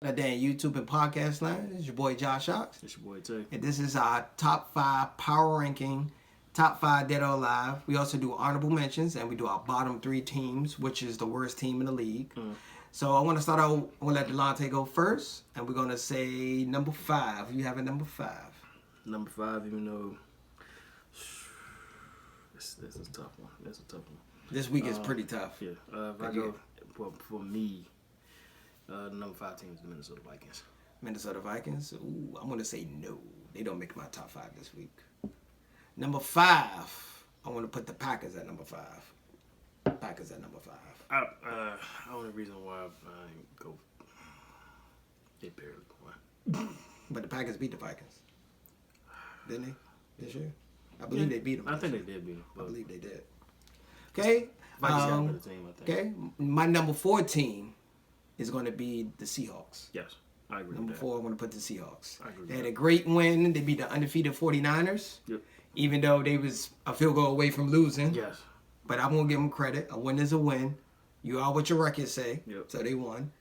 That day YouTube and podcast land. It's your boy Josh Ox. It's your boy Tay. And this is our top 5 power ranking, top 5 dead or alive. We also do honorable mentions and we do our bottom 3 teams, which is the worst team in the league. So I want to start out, I'm going to let Delonte go first. And we're going to say number 5. You have a number 5. Number 5, even though this is a tough one. That's a tough one. This week is pretty tough. Yeah. If I go for me, the number 5 team is the Minnesota Vikings. Minnesota Vikings. Ooh, I'm going to say no. They don't make my top 5 this week. Number 5, I want to put the Packers at number 5. Packers at number 5. Only reason why I ain't go, they barely won. But the Packers beat the Vikings. Didn't they? This year? I believe they beat them. I think they did beat them. I believe they did. Okay. Vikings got a better team, I think. Okay. My number 4 team is going to be the Seahawks. Yes, I agree Number with that. 4, I want to put the Seahawks. I agree with They had that. a great win. They beat the undefeated 49ers. Yep. Even though they was a field goal away from losing. Yes. But I'm going to give them credit. A win is a win. You are what your records say. Yep. So they won.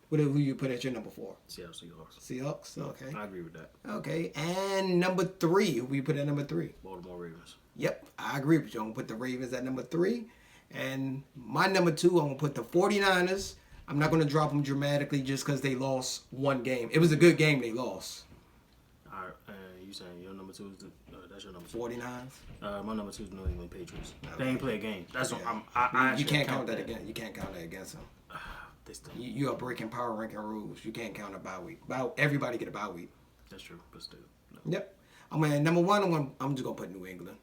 Who you put at your number 4? Seattle Seahawks. Seahawks? Okay. I agree with that. Okay. And number 3. Who you put at number 3? Baltimore Ravens. Yep. I agree with you. I'm going to put the Ravens at number 3. And my number 2, I'm going to put the 49ers. I'm not going to drop them dramatically just because they lost one game. It was a good game they lost. All right. You saying your number 2 is that's your number 2? 49ers. My number 2 is New England Patriots. They ain't play a game. That's what Yeah. I You actually can't count that again. You can't count that against them. They still, You are breaking power ranking rules. You can't count a bye week. Everybody get a bye week. that's true, but still. No. Yep. I'm at number 1. I'm just going to put New England.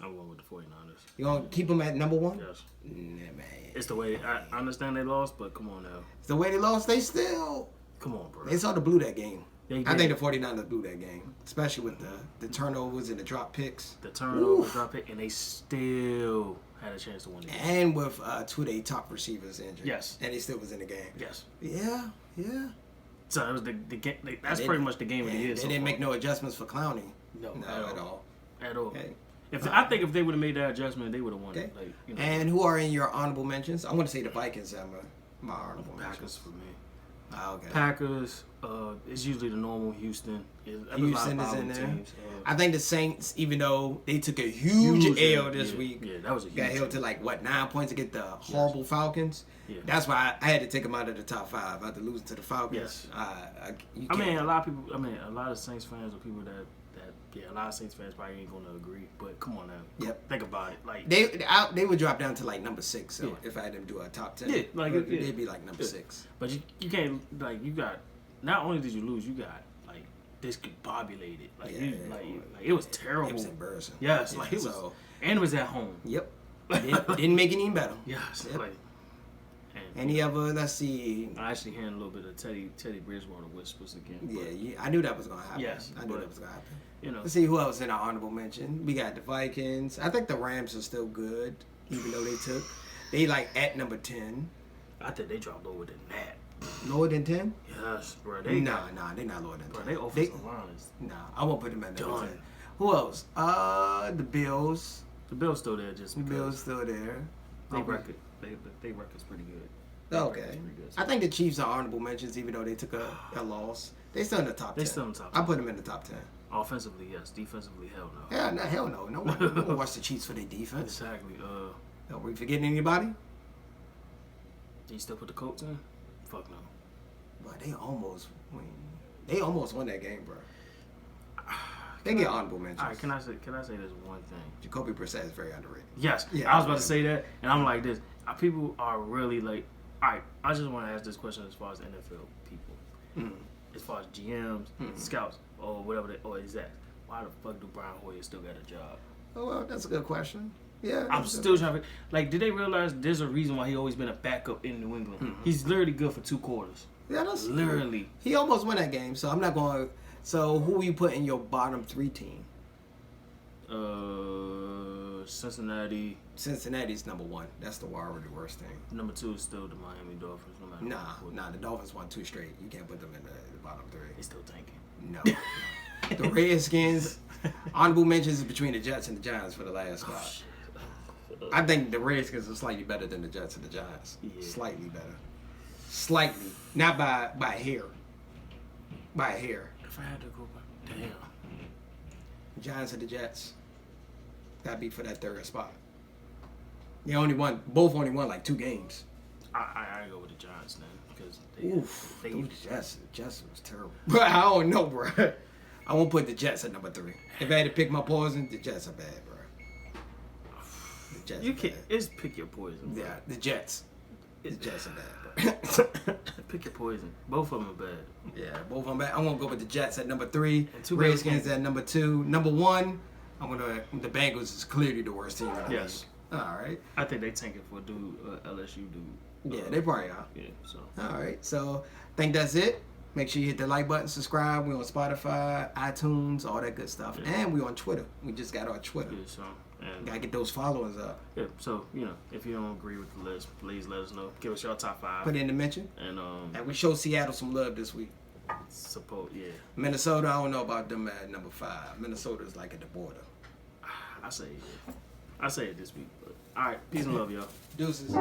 I'm going with the 49ers. You going to keep them at number 1? Yes. Nah, man. It's the way, I understand they lost, but come on now. It's the way they lost. They still... Come on, bro. They sort of blew that game. They I did. think the 49ers blew that game, especially with the turnovers and the drop picks. The turnover, drop it, and they still had a chance to win the game. And with 2 of their top receivers injured. Yes. And they still was in the game. Yes. Yeah. So it was the game. That's They- pretty much the game of the year. They so didn't far. make no adjustments for Clowney. No, at all. At all. Okay. I think if they would have made that adjustment, they would have won Okay. it. Like, you know, And who are in your honorable mentions? I'm going to say the Vikings are my honorable Packers mentions. for me. Okay. Packers. It's usually the normal Houston. Houston is in there. Teams. I think the Saints, even though they took a huge L this yeah, week, Yeah, that was a huge. got held to 9 points to get the horrible Falcons. Yeah. That's why I had to take them out of the top 5 after losing to the Falcons. Yes. You I mean, can't- a lot of people. I mean, a lot of Saints fans are people that a lot of Saints fans probably ain't gonna agree. But come on now. Yep. Think about it. Like they would drop down to number 6. So Yeah. if I had them do a top 10, Yeah, they'd be number Yeah. 6. But you can't you got. Not only did you lose, you got discombobulated. It was terrible. It was embarrassing. Yes, Yeah, it was, so- and it was at home. Yep. Didn't make it any better. Yes, Yep. and Any other? Let's see. I actually hearing a little bit of Teddy Bridgewater whispers again. Yeah, I knew that was gonna happen. Yes, I knew but- that was gonna happen. You know, Let's see who else in our honorable mention. We got the Vikings. I think the Rams are still good, even though they at number 10. I think they dropped lower than that. Lower than 10? Yes, bro. They're not lower than 10. Bro, they offensive line is I won't put them at number done. 10. Who else? The Bills. The Bills still there just The because Bills still there. they record. They record's pretty good. Okay. Record's pretty good. I think the Chiefs are honorable mentions, even though they took a loss. They still in the top 10. They still in the top I 10. put them in the top 10. Offensively, yes. Defensively, hell no. Hell no. No one watch the Chiefs for their defense. Exactly. Are we forgetting anybody? Do you still put the Colts in? Fuck no. But they almost won that game, bro. They get honorable mentions. All right, can I say this one thing? Jacoby Brissett is very underrated. Yes, Yeah, I was about yeah. to say that, and I'm like this. People are really like, all right. I just want to ask this question as far as NFL people, as far as GMs, scouts, or whatever, or execs. Why the fuck do Brian Hoyer still got a job? Oh, well, that's a good question. Yeah. I'm still trying to did they realize there's a reason why he always been a backup in New England? He's literally good for 2 quarters. Yeah, that's Literally. He almost won that game, so I'm not going. So who you put in your bottom 3 team? Cincinnati. Cincinnati's number 1. That's the already worst thing. Number 2 is still the Miami Dolphins. No matter what. Nah. The Dolphins won 2 straight. You can't put them in the bottom 3. They still tanking. No. The Redskins. Honorable mentions is between the Jets and the Giants for the last spot. Oh, shit. I think the Redskins are slightly better than the Jets and the Giants. Yeah. Slightly better. slightly, not by a hair. By a hair. If I had to go back, damn. Giants and the Jets. That'd be for that third spot. Both only won like 2 games. I go with the Giants then because Oof, they the Jets was terrible. But I don't know, bro. I won't put the Jets at number 3. If I had to pick my poison, the Jets are bad, bro. The Jets you are can bad. it's pick your poison. Bro. Yeah, the Jets. The Jets are bad, bro. Pick your poison. Both of them are bad. Yeah, both of them bad. I'm gonna go with the Jets at number 3. And 2 Redskins at number 2. Number 1, the Bengals is clearly the worst team in the Yes. league. All right. I think they tanking for LSU dude. Yeah, they probably are. Yeah, so. All right, so I think that's it. Make sure you hit the like button, subscribe. We're on Spotify, iTunes, all that good stuff. Yeah. And we're on Twitter. We just got our Twitter. Yeah, so. And Gotta get those followers up. yeah, so if you don't agree with the list, please let us know. Give us your top 5. Put it in the mention. And we show Seattle some love this week. support. Yeah, Minnesota, I don't know about them at number 5. Minnesota's like at the border. I say it this week. But all right, peace and love, y'all. Deuces.